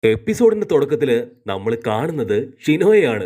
എപ്പിസോഡിന്റെ തുടക്കത്തില് നമ്മൾ കാണുന്നത് ഷിനോയെയാണ്.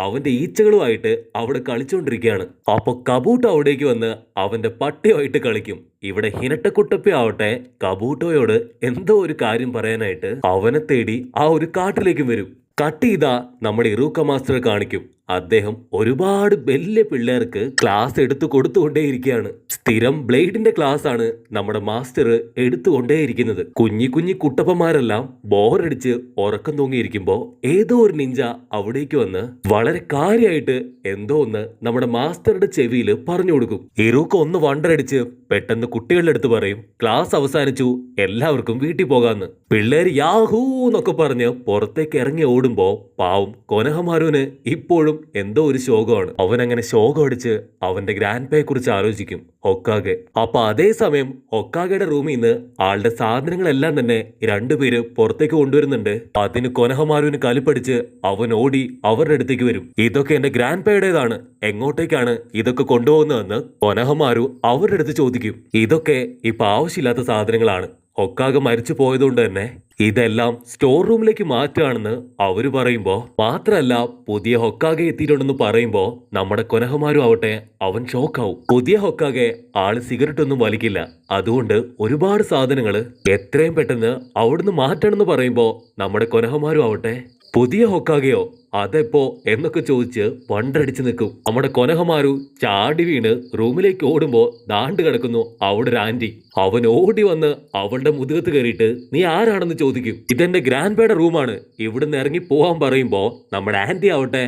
അവന്റെ ഈച്ചകളുമായിട്ട് അവിടെ കളിച്ചുകൊണ്ടിരിക്കുകയാണ്. അപ്പൊ കബൂട്ടോ അവിടേക്ക് വന്ന് അവന്റെ പട്ടിയുമായിട്ട് കളിക്കും. ഇവിടെ ഹിനട്ടക്കുട്ടപ്പി ആവട്ടെ കബൂട്ടോയോട് എന്തോ ഒരു കാര്യം പറയാനായിട്ട് അവനെ തേടി ആ ഒരു കാട്ടിലേക്കും വരും. കട്ട് ചെയ്താ നമ്മുടെ ഇറൂക്ക മാസ്റ്റർ കാണിക്കും. അദ്ദേഹം ഒരുപാട് വലിയ പിള്ളേർക്ക് ക്ലാസ് എടുത്തു കൊടുത്തുകൊണ്ടേയിരിക്കുകയാണ്. സ്ഥിരം ബ്ലേഡിന്റെ ക്ലാസ് ആണ് നമ്മുടെ മാസ്റ്റർ എടുത്തുകൊണ്ടേയിരിക്കുന്നത്. കുഞ്ഞി കുട്ടപ്പന്മാരെല്ലാം ബോറടിച്ച് ഉറക്കം തൂങ്ങിയിരിക്കുമ്പോ ഏതോ ഒരു നിഞ്ച അവിടേക്ക് വന്ന് വളരെ കാര്യമായിട്ട് എന്തോ ഒന്ന് നമ്മുടെ മാസ്റ്ററുടെ ചെവിയിൽ പറഞ്ഞു കൊടുക്കും. ഇറൂക്ക ഒന്ന് വണ്ടടിച്ച് പെട്ടെന്ന് കുട്ടികളുടെ അടുത്ത് പറയും, ക്ലാസ് അവസാനിച്ചു, എല്ലാവർക്കും വീട്ടിൽ പോകാന്ന്. പിള്ളേര് യാഹൂ എന്നൊക്കെ പറഞ്ഞ് പുറത്തേക്ക് ഇറങ്ങി ഓടുമ്പോ പാവം കൊനഹമാരുവിന് ഇപ്പോഴും എന്തോ ഒരു ശോകമാണ്. അവൻ അങ്ങനെ ശോകം അടിച്ച് അവന്റെ ഗ്രാൻഡ് പേയെ കുറിച്ച് ആലോചിക്കും ഹൊക്കാഗെ. അപ്പൊ അതേസമയം ഹൊക്കാഗയുടെ റൂമിൽ നിന്ന് ആളുടെ സാധനങ്ങളെല്ലാം തന്നെ രണ്ടുപേര് പുറത്തേക്ക് കൊണ്ടുവരുന്നുണ്ട്. അതിന് കൊനഹമാരുവിന് കലിപ്പടിച്ച് അവൻ ഓടി അവരുടെ അടുത്തേക്ക് വരും. ഇതൊക്കെ എന്റെ ഗ്രാൻഡ് പേയുടേതാണ്, എങ്ങോട്ടേക്കാണ് ഇതൊക്കെ കൊണ്ടുപോകുന്നതെന്ന് കൊനഹമാരു അവരുടെ അടുത്ത് ചോദിക്കും. ഇതൊക്കെ ഇപ്പൊ ആവശ്യമില്ലാത്ത സാധനങ്ങളാണ്, ഹൊക്കാഗെ മരിച്ചു പോയതുകൊണ്ട് തന്നെ ഇതെല്ലാം സ്റ്റോർ റൂമിലേക്ക് മാറ്റുകയാണെന്ന് അവര് പറയുമ്പോ, മാത്രല്ല പുതിയ ഹൊക്കാഗെ എത്തിയിട്ടുണ്ടെന്ന് പറയുമ്പോ നമ്മുടെ കൊനഹമാരു ആവട്ടെ അവൻ ഷോക്കാവും. പുതിയ ഹൊക്കാഗെ ആള് സിഗരറ്റ് ഒന്നും വലിക്കില്ല, അതുകൊണ്ട് ഒരുപാട് സാധനങ്ങള് എത്രയും പെട്ടെന്ന് അവിടുന്ന് മാറ്റണമെന്ന് പറയുമ്പോ നമ്മുടെ കൊനഹമാരു ആവട്ടെ പുതിയ ഹൊക്കാഗെയോ അതെപ്പോ എന്നൊക്കെ ചോദിച്ച് വണ്ടടിച്ച് നിൽക്കും. നമ്മുടെ കൊനഹമാരു ചാടി വീണ് റൂമിലേക്ക് ഓടുമ്പോ ദാണ്ട് കിടക്കുന്നു അവിടെ ഒരു ആന്റി. അവൻ ഓടി വന്ന് അവളുടെ മുതുകത്ത് കയറിയിട്ട് നീ ആരാണെന്ന് ചോദിക്കും. ഇതെന്റെ ഗ്രാൻഡ് പേയുടെ റൂമാണ്, ഇവിടുന്ന് ഇറങ്ങി പോവാൻ പറയുമ്പോ നമ്മുടെ ആന്റി ആവട്ടെ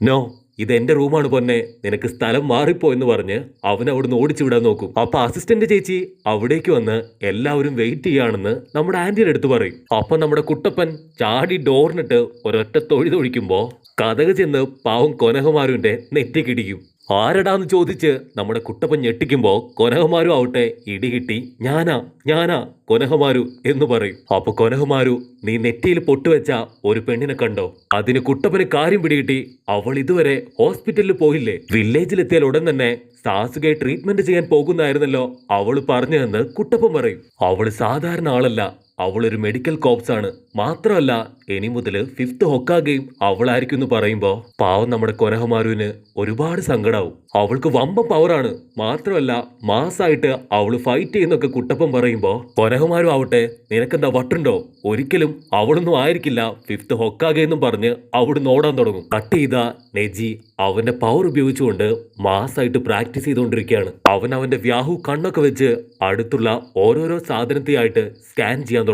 നോ, ഇതെന്റെ റൂമാണ് പൊന്നെ, നിനക്ക് സ്ഥലം മാറിപ്പോ എന്ന് പറഞ്ഞ് അവൻ അവിടുന്ന് ഓടിച്ചു വിടാൻ നോക്കും. അപ്പൊ അസിസ്റ്റന്റ് ചേച്ചി അവിടേക്ക് വന്ന് എല്ലാവരും വെയിറ്റ് ചെയ്യാണെന്ന് നമ്മുടെ ആന്റിയുടെ അടുത്ത് പറയും. അപ്പൊ നമ്മുടെ കുട്ടപ്പൻ ചാടി ഡോറിനിട്ട് ഒരൊറ്റ തൊഴിതൊഴിക്കുമ്പോ കഥക് ചെന്ന് പാവം കൊനഹമാരുവിന്റെ നെറ്റിക്കിടിക്കും. ആരടാന്ന് ചോദിച്ച് നമ്മുടെ കുട്ടപ്പൻ ഞെട്ടിക്കുമ്പോ കൊനഹമാരു ആവട്ടെ ഇടികിട്ടി ഞാനാ കൊനഹമാരു എന്ന് പറയും. അപ്പൊ കൊനഹമാരു നീ നെറ്റിയിൽ പൊട്ടുവെച്ച ഒരു പെണ്ണിനെ കണ്ടോ? അതിന് കുട്ടപ്പന് കാര്യം പിടികിട്ടി. അവൾ ഇതുവരെ ഹോസ്പിറ്റലിൽ പോയില്ലേ? വില്ലേജിലെത്തിയാൽ ഉടൻ തന്നെ സാസുകയെ ട്രീറ്റ്മെന്റ് ചെയ്യാൻ പോകുന്നായിരുന്നല്ലോ അവള് പറഞ്ഞതെന്ന് കുട്ടപ്പൻ പറയും. അവള് സാധാരണ ആളല്ല, അവളൊരു മെഡിക്കൽ കോപ്സ് ആണ്. മാത്രമല്ല ഇനി മുതല് 5th ഹൊക്കാഗെയും അവളായിരിക്കും എന്ന് പറയുമ്പോ പാവം നമ്മുടെ കൊനഹമാരുവിന് ഒരുപാട് സങ്കടാവും. അവൾക്ക് വമ്പ പവറാണ്, മാത്രമല്ല മാസായിട്ട് അവള് ഫൈറ്റ് ചെയ്യുന്നൊക്കെ കുട്ടപ്പൻ പറയുമ്പോ കൊനഹമാരു ആവട്ടെ നിനക്കെന്താ വട്ടുണ്ടോ, ഒരിക്കലും അവളൊന്നും ആയിരിക്കില്ല 5th ഹൊക്കാഗെ എന്നും പറഞ്ഞ് അവിടുന്ന് ഓടാൻ തുടങ്ങും. കട്ട് ചെയ്ത നെജി അവന്റെ പവർ ഉപയോഗിച്ചുകൊണ്ട് മാസായിട്ട് പ്രാക്ടീസ് ചെയ്തുകൊണ്ടിരിക്കുകയാണ്. അവന്റെ വ്യാഹു കണ്ണൊക്കെ വെച്ച് അടുത്തുള്ള ഓരോരോ സാധനത്തെയായിട്ട് സ്കാൻ ചെയ്യാൻ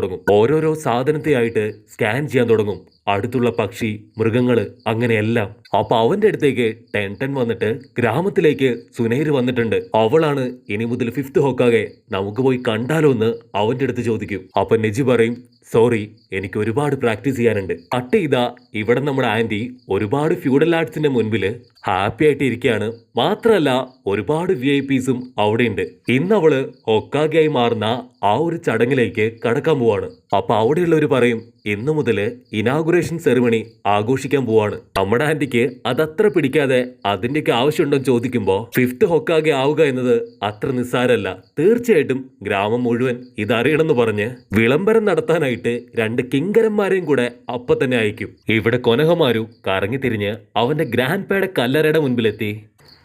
തുടങ്ങും. അടുത്തുള്ള പക്ഷി, മൃഗങ്ങള്, അങ്ങനെയെല്ലാം. അപ്പൊ അവന്റെ അടുത്തേക്ക് ടെൻ വന്നിട്ട് ഗ്രാമത്തിലേക്ക് സുനൈര് വന്നിട്ടുണ്ട്. അവളാണ് ഇനി മുതൽ 5th ഹൊക്കാഗെ, നമുക്ക് പോയി കണ്ടാലോ എന്ന് അവന്റെ അടുത്ത് ചോദിക്കും. അപ്പൊ നെജി പറയും സോറി, എനിക്ക് ഒരുപാട് പ്രാക്ടീസ് ചെയ്യാനുണ്ട്. കട്ട് ചെയ്താ ഇവിടെ നമ്മുടെ ആന്റി ഒരുപാട് ഫ്യൂഡൽ ആർട്സിന്റെ മുൻപില് ഹാപ്പി ആയിട്ട് ഇരിക്കുകയാണ്. മാത്രല്ല ഒരുപാട് VIPസും അവിടെയുണ്ട്. ഇന്ന് അവള് ഹൊക്കാഗെ ആയി മാറുന്ന ആ ഒരു ചടങ്ങിലേക്ക് കടക്കാൻ പോവാണ്. അപ്പൊ അവിടെയുള്ളവർ പറയും ഇന്നു മുതല് ഇനാഗുറേഷൻ സെറിമണി ആഘോഷിക്കാൻ പോവാണ്. നമ്മുടെ ആന്റിക്ക് അതത്ര പിടിക്കാതെ അതിന്റെയൊക്കെ ആവശ്യമുണ്ടെന്ന് ചോദിക്കുമ്പോ 5th ഹൊക്കാഗെ ആവുക എന്നത് അത്ര നിസ്സാരല്ല, തീർച്ചയായിട്ടും ഗ്രാമം മുഴുവൻ ഇതറിയണമെന്ന് പറഞ്ഞ് വിളംബരം നടത്താനായിട്ട് 2 കിങ്കരന്മാരെയും കൂടെ അപ്പൊ തന്നെ അയക്കും. ഇവിടെ കൊനഹമാരു കറങ്ങി തിരിഞ്ഞ് അവന്റെ ഗ്രാൻഡ് പേയുടെ കല്ലറയുടെ മുൻപിലെത്തി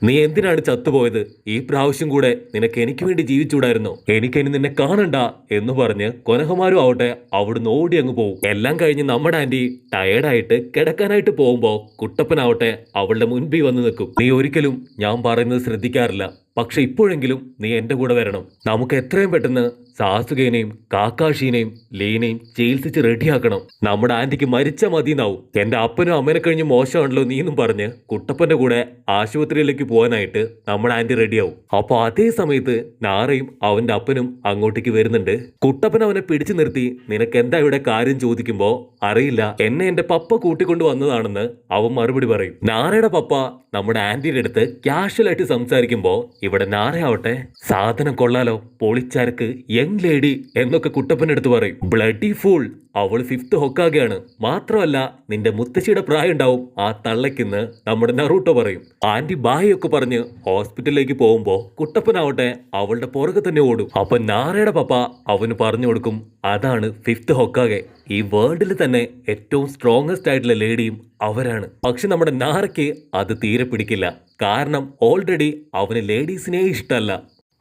നീ എന്തിനാണ് ചത്തുപോയത്? ഈ പ്രാവശ്യം കൂടെ നിനക്ക് എനിക്ക് വേണ്ടി ജീവിച്ചൂടായിരുന്നോ? എനിക്കിനി നിന്നെ കാണണ്ട എന്ന് പറഞ്ഞ് കൊനഹമാരു ആവട്ടെ അവിടുന്ന് ഓടി അങ്ങ് പോകും. എല്ലാം കഴിഞ്ഞ് നമ്മുടെ ആന്റി ടയേർഡായിട്ട് കിടക്കാനായിട്ട് പോകുമ്പോ കുട്ടപ്പനാവട്ടെ അവളുടെ മുൻപിൽ വന്ന് നിൽക്കും. നീ ഒരിക്കലും ഞാൻ പറയുന്നത് ശ്രദ്ധിക്കാറില്ല, പക്ഷെ ഇപ്പോഴെങ്കിലും നീ എന്റെ കൂടെ വരണം. നമുക്ക് എത്രയും പെട്ടെന്ന് സാസുകേനെയും കാക്കാഷീനെയും ലീനെയും ചികിത്സിച്ച് റെഡിയാക്കണം. നമ്മുടെ ആന്റിക്ക് മരിച്ച മതിന്നാവും. എന്റെ അപ്പനും അമ്മനെ കഴിഞ്ഞ് മോശമാണല്ലോ നീന്നും പറഞ്ഞ് കുട്ടപ്പന്റെ കൂടെ ആശുപത്രിയിലേക്ക് പോകാനായിട്ട് നമ്മുടെ ആന്റി റെഡിയാവും. അപ്പൊ അതേ സമയത്ത് നാറയും അവന്റെ അപ്പനും അങ്ങോട്ടേക്ക് വരുന്നുണ്ട്. കുട്ടപ്പൻ അവനെ പിടിച്ചു നിർത്തി നിനക്ക് എന്താ ഇവിടെ കാര്യം ചോദിക്കുമ്പോ അറിയില്ല, എന്നെ എന്റെ പപ്പ കൂട്ടിക്കൊണ്ട് വന്നതാണെന്ന് അവൻ മറുപടി പറയും. നാറയുടെ പപ്പ നമ്മുടെ ആന്റിയുടെ അടുത്ത് ക്യാഷ്വലായിട്ട് സംസാരിക്കുമ്പോ ഇവിടെ നാറയാവട്ടെ സാധനം കൊള്ളാലോ, പൊളിച്ചരക്ക്, യങ് ലേഡി എന്നൊക്കെ കുട്ടപ്പന്റെ അടുത്ത് പറയും. ബ്ലഡി ഫൂൾ, അവള് 5th ഹൊക്കാഗെയാണ്. മാത്രമല്ല നിന്റെ മുത്തശ്ശിയുടെ പ്രായം ഉണ്ടാവും ആ തള്ളയ്ക്കെന്ന് നമ്മുടെ നറൂട്ടോ പറയും. ആന്റി ബായ് ഒക്കെ പറഞ്ഞ് ഹോസ്പിറ്റലിലേക്ക് പോകുമ്പോ കുട്ടപ്പനാവട്ടെ അവളുടെ പുറകെ തന്നെ ഓടും. അപ്പൊ നാറയുടെ പപ്പ അവന് പറഞ്ഞു കൊടുക്കും, അതാണ് 5th ഹൊക്കാഗെ. ഈ വേൾഡിൽ തന്നെ ഏറ്റവും സ്ട്രോങ്ങസ്റ്റ് ആയിട്ടുള്ള ലേഡിയും അവരാണ്. പക്ഷെ നമ്മുടെ നാറയ്ക്ക് അത് തീരെ പിടിക്കില്ല. കാരണം ഓൾറെഡി അവന് ലേഡീസിനെ ഇഷ്ടമല്ല.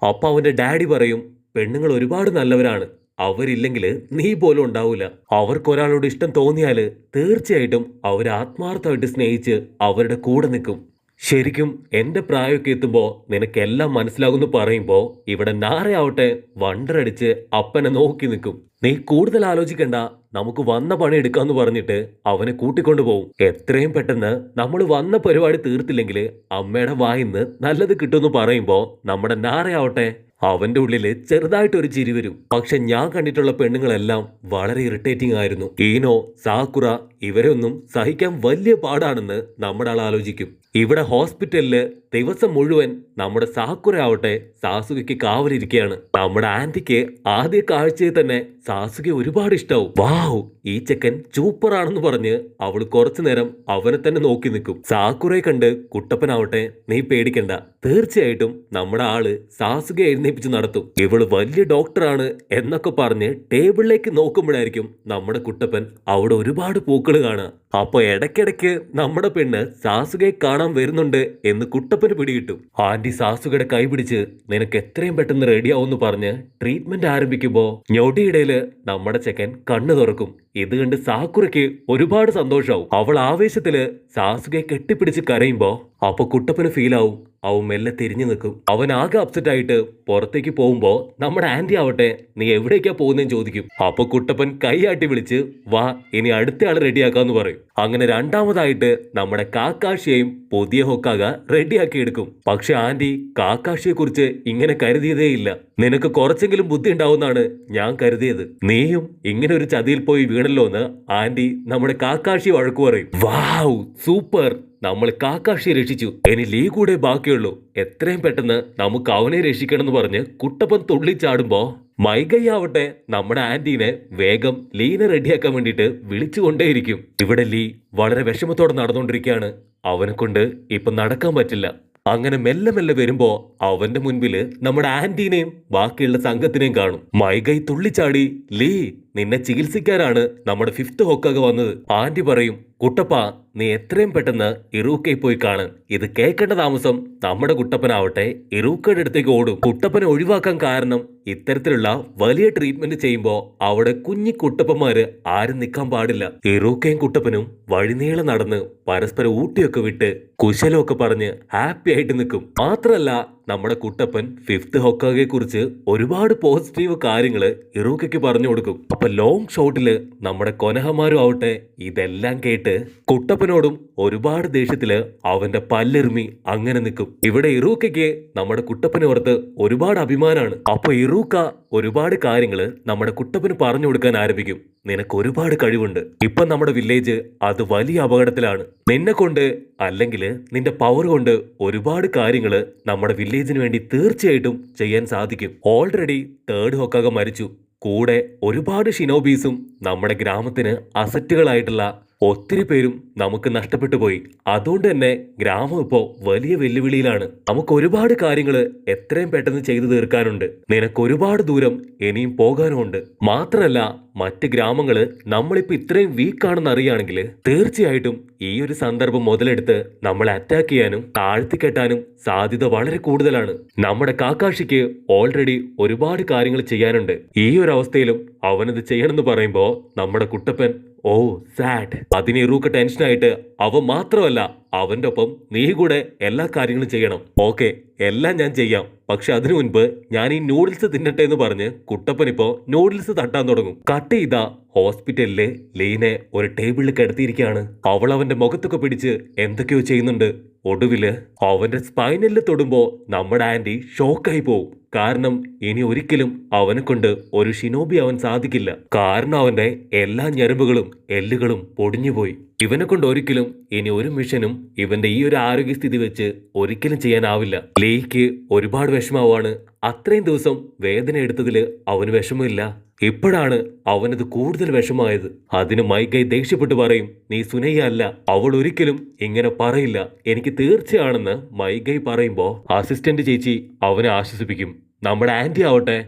അപ്പൊ അവന്റെ ഡാഡി പറയും, പെണ്ണുങ്ങൾ ഒരുപാട് നല്ലവരാണ്, അവരില്ലെങ്കിൽ നീ പോലും ഉണ്ടാവൂല. അവർക്കൊരാളോട് ഇഷ്ടം തോന്നിയാല് തീർച്ചയായിട്ടും അവർ ആത്മാർത്ഥമായിട്ട് സ്നേഹിച്ച് അവരുടെ കൂടെ നിൽക്കും. ശരിക്കും എന്റെ പ്രായമൊക്കെ എത്തുമ്പോ നിനക്കെല്ലാം മനസ്സിലാകുന്നു പറയുമ്പോ ഇവിടെ നാറയാവട്ടെ വണ്ടറടിച്ച് അപ്പനെ നോക്കി നിൽക്കും. നീ കൂടുതൽ ആലോചിക്കണ്ട, നമുക്ക് വന്ന പണി എടുക്കാന്ന് പറഞ്ഞിട്ട് അവനെ കൂട്ടിക്കൊണ്ടു പോകും. എത്രയും പെട്ടെന്ന് നമ്മൾ വന്ന പരിപാടി തീർത്തില്ലെങ്കിൽ അമ്മയുടെ വായിന്ന് നല്ലത് കിട്ടുമെന്ന് പറയുമ്പോ നമ്മുടെ നാറയാവട്ടെ അവന്റെ ഉള്ളില് ചെറുതായിട്ടൊരു ചിരി വരും. പക്ഷെ ഞാൻ കണ്ടിട്ടുള്ള പെണ്ണുങ്ങളെല്ലാം വളരെ ഇറിറ്റേറ്റിംഗ് ആയിരുന്നു. ഈനോ, സാക്കുറ ഇവരെ ഒന്നും സഹിക്കാൻ വലിയ പാടാണെന്ന് നമ്മുടെ ആൾ ആലോചിക്കും. ഇവിടെ ഹോസ്പിറ്റലില് ദിവസം മുഴുവൻ നമ്മുടെ സാക്കുറ ആവട്ടെ സാസുകയ്ക്ക് കാവലിരിക്കുകയാണ്. നമ്മുടെ ആന്റിക്ക് ആദ്യ കാഴ്ചയിൽ തന്നെ സാസുകയെ ഒരുപാട് ഇഷ്ടാവും. വാവ്, ഈ ചെക്കൻ സൂപ്പറാണെന്ന് പറഞ്ഞ് അവള് കുറച്ചു നേരം അവനെ തന്നെ നോക്കി നിൽക്കും. സാക്കുറയെ കണ്ട് കുട്ടപ്പനാവട്ടെ നീ പേടിക്കണ്ട, തീർച്ചയായിട്ടും നമ്മുടെ ആള് സാസുക എഴുന്നേപ്പിച്ച് നടത്തും. ഇവള് വലിയ ഡോക്ടറാണ് എന്നൊക്കെ പറഞ്ഞ് ടേബിളിലേക്ക് നോക്കുമ്പോഴായിരിക്കും നമ്മുടെ കുട്ടപ്പൻ അവിടെ ഒരുപാട് പൂക്കള് കാണുക. അപ്പൊ ഇടയ്ക്കിടയ്ക്ക് നമ്മുടെ പെണ്ണ് സാസുകയെ കാണാൻ വരുന്നുണ്ട് എന്ന് കുട്ടപ്പന് പിടികിട്ടും. ആന്റി സാസുകയുടെ കൈ പിടിച്ച് നിനക്ക് എത്രയും പെട്ടെന്ന് റെഡിയാവുമെന്ന് പറഞ്ഞ് ട്രീറ്റ്മെന്റ് ആരംഭിക്കുമ്പോ ഞൊടിയിടയില് നമ്മുടെ ചെക്കൻ കണ്ണു തുറക്കും. ഇത് കണ്ട് സാക്കുറയ്ക്ക് ഒരുപാട് സന്തോഷാവും. അവൾ ആവേശത്തില് സാസുകയെ കെട്ടിപ്പിടിച്ച് കരയുമ്പോ അപ്പൊ കുട്ടപ്പന് ഫീലാവും. അവൻ മെല്ലെ തിരിഞ്ഞു നിൽക്കും. അവൻ ആകെ അപ്സെറ്റ് ആയിട്ട് പുറത്തേക്ക് പോകുമ്പോ നമ്മുടെ ആന്റി ആവട്ടെ നീ എവിടേക്കാ പോകുന്നതെന്ന് ചോദിക്കും. അപ്പൊ കുട്ടപ്പൻ കൈയാട്ടി വിളിച്ച് വാ, ഇനി അടുത്ത ആള് റെഡിയാക്കാന്ന് പറയും. അങ്ങനെ രണ്ടാമതായിട്ട് നമ്മുടെ കാക്കാഷിയെയും പുതിയ ഹൊക്കാഗ റെഡിയാക്കി എടുക്കും. പക്ഷെ ആന്റി കാക്കാഷിയെ കുറിച്ച് ഇങ്ങനെ കരുതിയതേ ഇല്ല. നിനക്ക് കുറച്ചെങ്കിലും ബുദ്ധി ഉണ്ടാവുന്നാണ് ഞാൻ കരുതിയത്. നീയും ഇങ്ങനെ ഒരു ചതിയിൽ പോയി വീണല്ലോ എന്ന് ആന്റി നമ്മുടെ കാക്കാഷി വഴക്കു പറയും. വാവ്, സൂപ്പർ, നമ്മൾ കാക്കാഷിയെ രക്ഷിച്ചു. ഇനി ലീ കൂടെ ബാക്കിയുള്ളൂ. എത്രയും പെട്ടെന്ന് നമുക്ക് അവനെ രക്ഷിക്കണം എന്ന് പറഞ്ഞ് കുട്ടപ്പൻ തുള്ളിച്ചാടുമ്പോ മൈഗയാവട്ടെ നമ്മുടെ ആന്റീനെ വേഗം ലീനെ റെഡിയാക്കാൻ വേണ്ടിയിട്ട് വിളിച്ചുകൊണ്ടേയിരിക്കും. ഇവിടെ ലീ വളരെ വിഷമത്തോടെ നടന്നുകൊണ്ടിരിക്കുകയാണ്. അവനെ കൊണ്ട് ഇപ്പൊ നടക്കാൻ പറ്റില്ല. അങ്ങനെ മെല്ലെ മെല്ലെ വരുമ്പോ അവന്റെ മുൻപില് നമ്മുടെ ആന്റീനെയും ബാക്കിയുള്ള സംഘത്തിനെയും കാണും. മൈഗൈ തുള്ളിച്ചാടി, ലീ നിന്നെ ചികിത്സിക്കാനാണ് നമ്മുടെ 5th ഹൊക്കാഗ വന്നത്. ആന്റി പറയും, കുട്ടപ്പ നീ എത്രയും പെട്ടെന്ന് ഇറൂക്കയെ പോയി കാണാൻ. ഇത് കേൾക്കേണ്ട താമസം നമ്മുടെ കുട്ടപ്പനാവട്ടെ ഇറൂക്കയുടെ അടുത്തേക്ക് ഓടും. കുട്ടപ്പനെ ഒഴിവാക്കാൻ കാരണം ഇത്തരത്തിലുള്ള വലിയ ട്രീറ്റ്മെന്റ് ചെയ്യുമ്പോ അവിടെ കുഞ്ഞി കുട്ടപ്പന്മാര് ആരും നിൽക്കാൻ പാടില്ല. ഇറൂക്കയും കുട്ടപ്പനും വഴിനീളെ നടന്ന് പരസ്പരം ഊട്ടിയൊക്കെ വിട്ട് കുശലമൊക്കെ പറഞ്ഞ് ഹാപ്പി ആയിട്ട് നിൽക്കും. മാത്രല്ല നമ്മുടെ കുട്ടപ്പൻ 5th ഹൊക്കാഗയെ കുറിച്ച് ഒരുപാട് പോസിറ്റീവ് കാര്യങ്ങള് ഇറൂക്കയ്ക്ക് പറഞ്ഞു കൊടുക്കും. അപ്പൊ ലോങ് ഷോട്ടില് നമ്മുടെ കൊനഹമാരും ആവട്ടെ ഇതെല്ലാം കേട്ട് കുട്ടപ്പനോടും ഒരുപാട് ദേഷ്യത്തില് അവന്റെ പല്ലെറുമി അങ്ങനെ നിൽക്കും. ഇവിടെ ഇറൂക്കയ്ക്ക് നമ്മുടെ കുട്ടപ്പനെ ഓർത്ത് ഒരുപാട് അഭിമാനമാണ്. അപ്പൊ ഇറൂക്ക ഒരുപാട് കാര്യങ്ങള് നമ്മുടെ കുട്ടപ്പന് പറഞ്ഞു കൊടുക്കാൻ ആരംഭിക്കും. നിനക്ക് ഒരുപാട് കഴിവുണ്ട്. ഇപ്പൊ നമ്മുടെ വില്ലേജ് അത് വലിയ അപകടത്തിലാണ്. നിന്നെ കൊണ്ട് അല്ലെങ്കിൽ നിന്റെ പവർ കൊണ്ട് ഒരുപാട് കാര്യങ്ങള് നമ്മുടെ വില്ലേജിന് വേണ്ടി തീർച്ചയായിട്ടും ചെയ്യാൻ സാധിക്കും. ഓൾറെഡി 3rd ഹൊക്കാഗ മരിച്ചു. കൂടെ ഒരുപാട് ഷിനോബീസും നമ്മുടെ ഗ്രാമത്തിന് അസറ്റുകളായിട്ടുള്ള ഒത്തിരി പേരും നമുക്ക് നഷ്ടപ്പെട്ടു പോയി. അതുകൊണ്ട് തന്നെ ഗ്രാമം ഇപ്പോൾ വലിയ വെല്ലുവിളിയിലാണ്. നമുക്ക് ഒരുപാട് കാര്യങ്ങൾ എത്രയും പെട്ടെന്ന് ചെയ്തു തീർക്കാനുണ്ട്. നിനക്ക് ഒരുപാട് ദൂരം ഇനിയും പോകാനുമുണ്ട്. മാത്രമല്ല മറ്റ് ഗ്രാമങ്ങള് നമ്മളിപ്പോ ഇത്രയും വീക്കാണെന്ന് അറിയുകയാണെങ്കിൽ തീർച്ചയായിട്ടും ഈ ഒരു സന്ദർഭം മുതലെടുത്ത് നമ്മളെ അറ്റാക്ക് ചെയ്യാനും താഴ്ത്തിക്കെട്ടാനും സാധ്യത വളരെ കൂടുതലാണ്. നമ്മുടെ കാക്കാഷിക്ക് ഓൾറെഡി ഒരുപാട് കാര്യങ്ങൾ ചെയ്യാനുണ്ട്. ഈ ഒരു അവസ്ഥയിലും അവനത് ചെയ്യണമെന്ന് പറയുമ്പോ നമ്മുടെ കുട്ടപ്പൻ ഓ സാഡ്. അതിന് ഇറൂക്ക ടെൻഷനായിട്ട് അവൻ മാത്രമല്ല അവന്റെ ഒപ്പം നീ കൂടെ എല്ലാ കാര്യങ്ങളും ചെയ്യണം. ഓക്കെ, എല്ലാം ഞാൻ ചെയ്യാം. പക്ഷെ അതിനു മുൻപ് ഞാൻ ഈ നൂഡിൽസ് തിന്നട്ടെ എന്ന് പറഞ്ഞ് കുട്ടപ്പൻ ഇപ്പോ നൂഡിൽസ് തട്ടാൻ തുടങ്ങും. കട്ട് ചെയ്ത ഹോസ്പിറ്റലിലെ ലീനെ ഒരു ടേബിളിൽ കിടത്തിയിരിക്കുകയാണ്. അവൾ അവന്റെ മുഖത്തൊക്കെ പിടിച്ച് എന്തൊക്കെയോ ചെയ്യുന്നുണ്ട്. ഒടുവില് അവന്റെ സ്പൈനലിൽ തൊടുമ്പോ നമ്മുടെ ആന്റി ഷോക്കായി പോവും. കാരണം ഇനി ഒരിക്കലും അവനെ കൊണ്ട് ഒരു ഷിനോബി അവൻ സാധിക്കില്ല. കാരണം അവന്റെ എല്ലാ ഞരമ്പുകളും എല്ലുകളും പൊടിഞ്ഞുപോയി. ഇവനെ കൊണ്ട് ഒരിക്കലും ഇനി ഒരു മിഷനും ഇവന്റെ ഈ ഒരു ആരോഗ്യസ്ഥിതി വെച്ച് ഒരിക്കലും ചെയ്യാനാവില്ല. ലീക്ക് ഒരുപാട് വിഷമാവാണ്. അത്രയും ദിവസം വേദന എടുത്തതില് അവന് വിഷമമില്ല. ഇപ്പോഴാണ് അവനത് കൂടുതൽ വിഷമായത്. അതിന് മൈകൈ ദേഷ്യപ്പെട്ട് പറയും, നീ സുനയ്യ അല്ല, അവൾ ഒരിക്കലും ഇങ്ങനെ പറയില്ല, എനിക്ക് തീർച്ചയാണെന്ന് മൈകൈ പറയുമ്പോ അസിസ്റ്റന്റ് ചേച്ചി അവനെ ആശ്വസിപ്പിക്കും. നമ്മുടെ ആന്റി ആവട്ടെ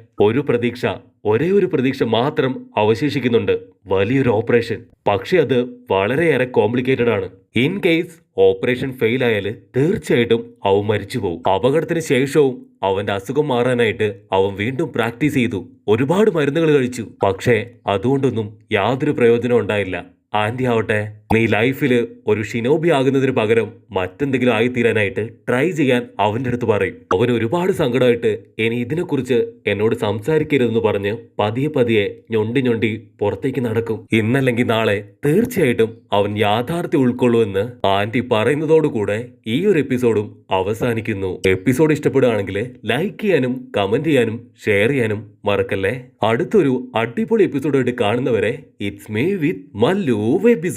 ഒരേ ഒരു പ്രതീക്ഷ മാത്രം അവശേഷിക്കുന്നുണ്ട്, വലിയൊരു ഓപ്പറേഷൻ. പക്ഷെ അത് വളരെയേറെ കോംപ്ലിക്കേറ്റഡ് ആണ്. ഇൻ കേസ് ഓപ്പറേഷൻ ഫെയിൽ ആയാല് തീർച്ചയായിട്ടും അവൻ മരിച്ചു പോകും. അപകടത്തിന് ശേഷവും അവന്റെ അസുഖം മാറാനായിട്ട് അവൻ വീണ്ടും പ്രാക്ടീസ് ചെയ്തു, ഒരുപാട് മരുന്നുകൾ കഴിച്ചു. പക്ഷേ അതുകൊണ്ടൊന്നും യാതൊരു പ്രയോജനവും ഉണ്ടായില്ല. ആന്റി ആവട്ടെ, നീ ലൈഫിൽ ഒരു ഷിനോബി ആകുന്നതിന് പകരം മറ്റെന്തെങ്കിലും ആയിത്തീരാനായിട്ട് ട്രൈ ചെയ്യാൻ അവന്റെ അടുത്ത് പറയും. അവൻ ഒരുപാട് സങ്കടമായിട്ട് ഇനി ഇതിനെക്കുറിച്ച് എന്നോട് സംസാരിക്കരുതെന്ന് പറഞ്ഞ് പതിയെ പതിയെ ഞൊണ്ടി ഞൊണ്ടി പുറത്തേക്ക് നടക്കും. ഇന്നല്ലെങ്കിൽ നാളെ തീർച്ചയായിട്ടും അവൻ യാഥാർത്ഥ്യം ഉൾക്കൊള്ളുമെന്ന് ആന്റി പറയുന്നതോടുകൂടെ ഈ ഒരു എപ്പിസോഡും അവസാനിക്കുന്നു. എപ്പിസോഡ് ഇഷ്ടപ്പെടുകയാണെങ്കിൽ ലൈക്ക് ചെയ്യാനും കമന്റ് ചെയ്യാനും ഷെയർ ചെയ്യാനും മറക്കല്ലേ. അടുത്തൊരു അടിപൊളി എപ്പിസോഡായിട്ട് കാണുന്നവരെ it's me with Mallu episode.